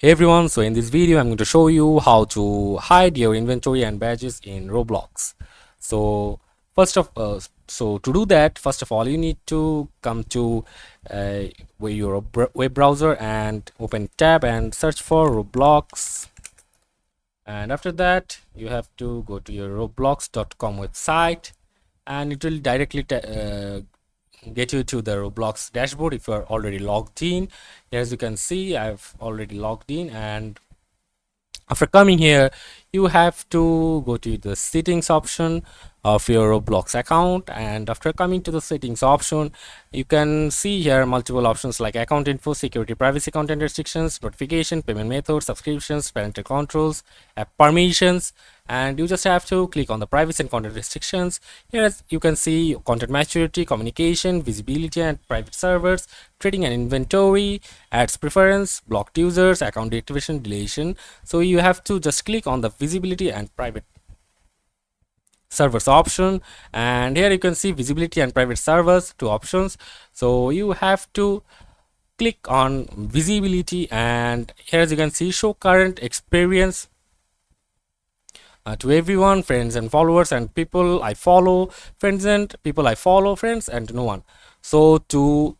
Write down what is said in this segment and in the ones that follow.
Hey everyone, so in this video I'm going to show you how to hide your inventory and badges in Roblox. So so to do that, first of all you need to come to your web browser and open tab and search for Roblox, and after that you have to go to your roblox.com website, and it will directly get you to the Roblox dashboard if you are already logged in. As you can see, I've already logged in, and after coming here you have to go to the settings option of your Roblox account, and after coming to the settings option you can see here multiple options like account info, security, privacy, content restrictions, notification, payment methods, subscriptions, parental controls, app permissions, and you just have to click on the privacy and content restrictions. Here as you can see content maturity, communication, visibility and private servers, trading and inventory, ads preference, blocked users, account deactivation, deletion. So you have to just click on the visibility and private servers option, and here you can see visibility and private servers, two options. So you have to click on visibility, and here as you can see show current experience to everyone, friends and followers, and people I follow, friends and people I follow, friends and no one. So to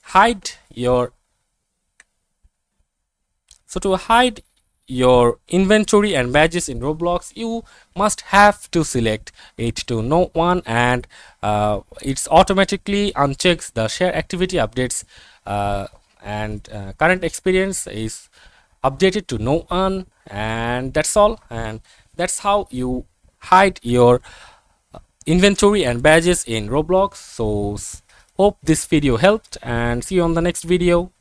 hide your inventory and badges in Roblox, you must have to select it to no one, and it's automatically unchecks the share activity updates, and current experience is updated to no one, and that's all. And that's how you hide your inventory and badges in Roblox. So hope this video helped, and see you on the next video.